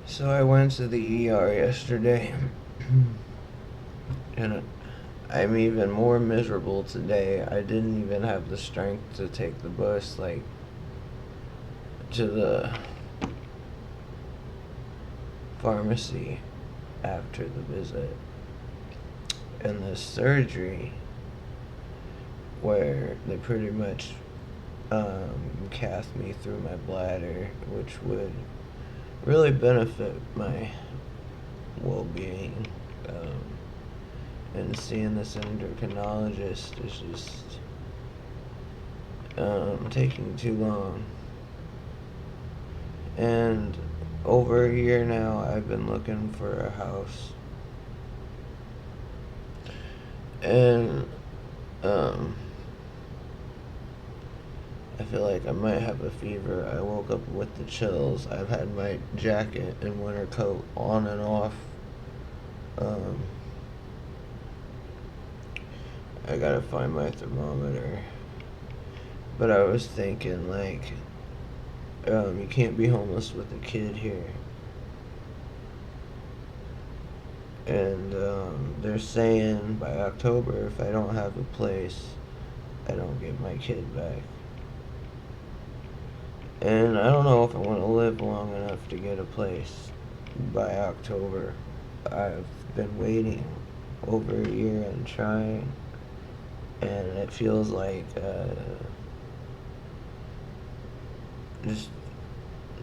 So I went to the ER yesterday, and I'm even more miserable today. I didn't even have the strength to take the bus, like, to the pharmacy after the visit. And the surgery, where they pretty much cast me through my bladder, which would really benefit my well-being. And seeing this endocrinologist is just taking too long. And over a year now, I've been looking for a house. And I feel like I might have a fever. I woke up with the chills. I've had my jacket and winter coat on and off. Um, I gotta find my thermometer. But I was thinking, like, you can't be homeless with a kid here. And they're saying by October, if I don't have a place, I don't get my kid back. And I don't know if I want to live long enough to get a place by October. I've been waiting over a year and trying, and it feels like just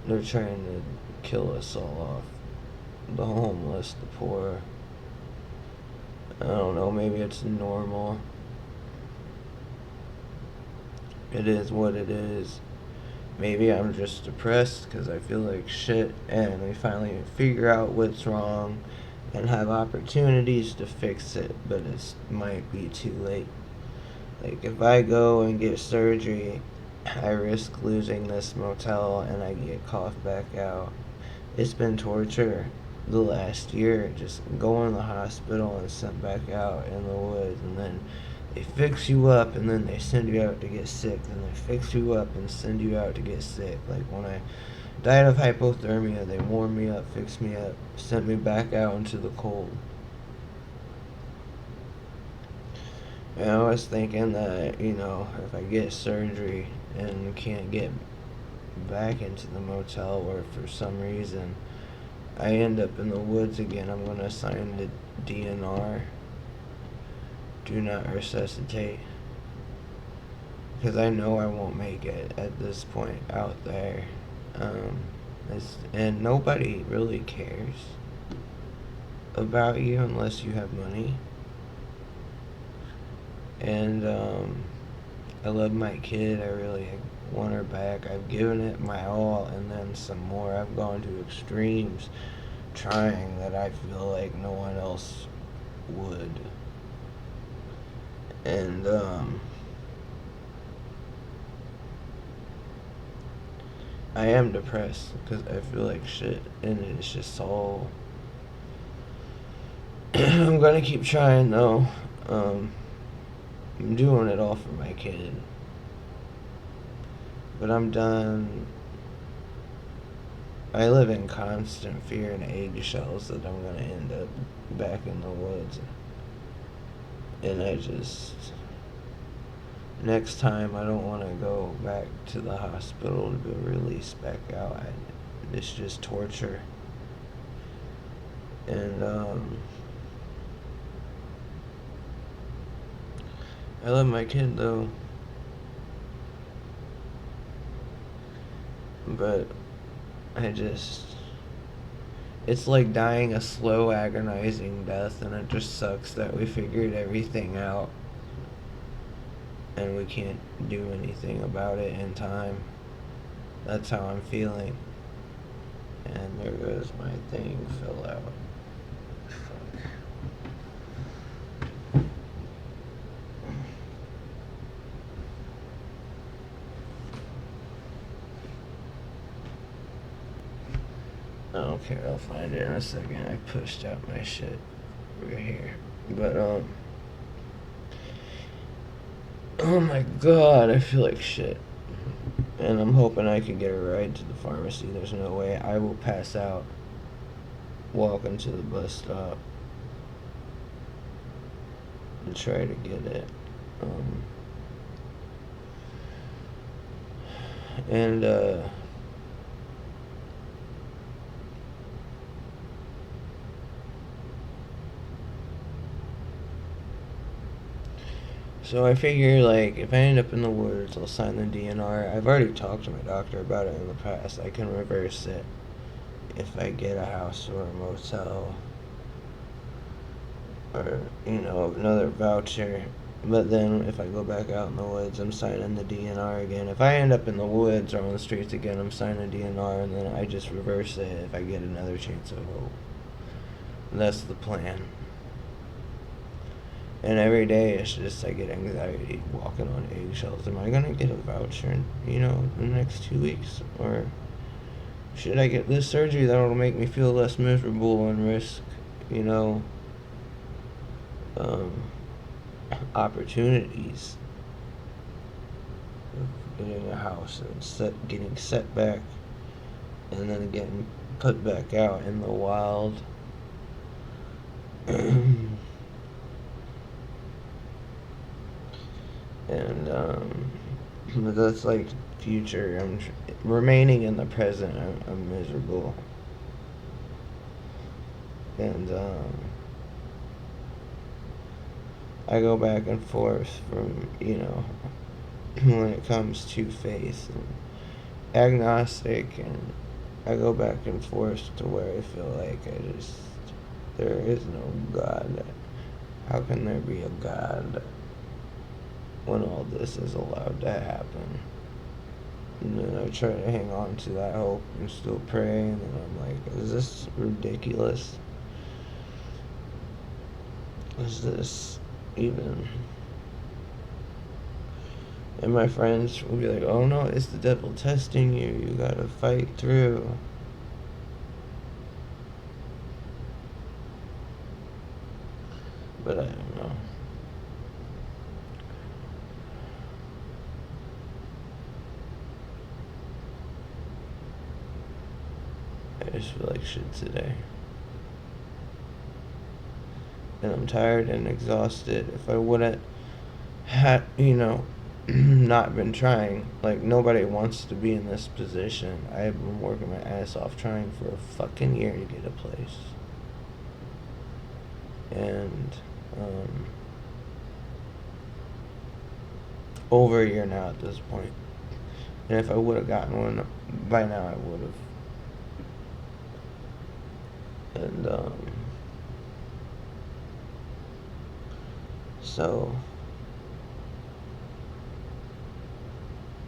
they're trying to kill us all off. The homeless, the poor. I don't know, maybe it's normal. It is what it is. Maybe I'm just depressed because I feel like shit, and we finally figure out what's wrong and have opportunities to fix it, but it might be too late. Like, if I go and get surgery, I risk losing this motel and I get coughed back out. It's been torture the last year, just going to the hospital and sent back out in the woods, and then they fix you up and then they send you out to get sick, and they fix you up and send you out to get sick. Like, when I died of hypothermia, they warmed me up, fixed me up, sent me back out into the cold. And I was thinking that, if I get surgery and can't get back into the motel, or for some reason I end up in the woods again, I'm going to sign the DNR, do not resuscitate, because I know I won't make it at this point out there. And nobody really cares about you unless you have money. And I love my kid. I really want her back. I've given it my all and then some more. I've gone to extremes trying that I feel like no one else would. And I am depressed because I feel like shit, and it's just all. I'm gonna keep trying though. I'm doing it all for my kid. But I'm done. I live in constant fear and eggshells that I'm gonna end up back in the woods. And next time I don't want to go back to the hospital to be released back out. It's just torture. And I love my kid though. But it's like dying a slow, agonizing death, and it just sucks that we figured everything out and we can't do anything about it in time. That's how I'm feeling. And there goes my thing, fill out. Fuck. I don't care, I'll find it in a second. I pushed out my shit right here. But, oh my god, I feel like shit. And I'm hoping I can get a ride to the pharmacy. There's no way I will pass out walking to the bus stop and try to get it. And so I figure, like, if I end up in the woods, I'll sign the DNR. I've already talked to my doctor about it in the past. I can reverse it if I get a house or a motel or, another voucher. But then if I go back out in the woods, I'm signing the DNR again. If I end up in the woods or on the streets again, I'm signing DNR, and then I just reverse it if I get another chance of hope. That's the plan. And every day it's just I get anxiety walking on eggshells. Am I gonna get a voucher in, in the next 2 weeks? Or should I get this surgery that'll make me feel less miserable and risk, you know, um, opportunities of getting a house and getting set back and then getting put back out in the wild? And but that's like future. I'm remaining in the present. I'm miserable, and I go back and forth from when it comes to faith and agnostic, and I go back and forth to where I feel like there is no God. How can there be a God when all this is allowed to happen? And then I try to hang on to that hope and still pray, and then I'm like, is this ridiculous? Is this even? And my friends will be like, oh no, it's the devil testing you. You gotta fight through. But I don't know. I just feel like shit today. And I'm tired and exhausted. If I wouldn't had, not been trying, like, nobody wants to be in this position. I've been working my ass off trying for a fucking year to get a place. And, over a year now at this point. And if I would have gotten one by now, I would have. And, so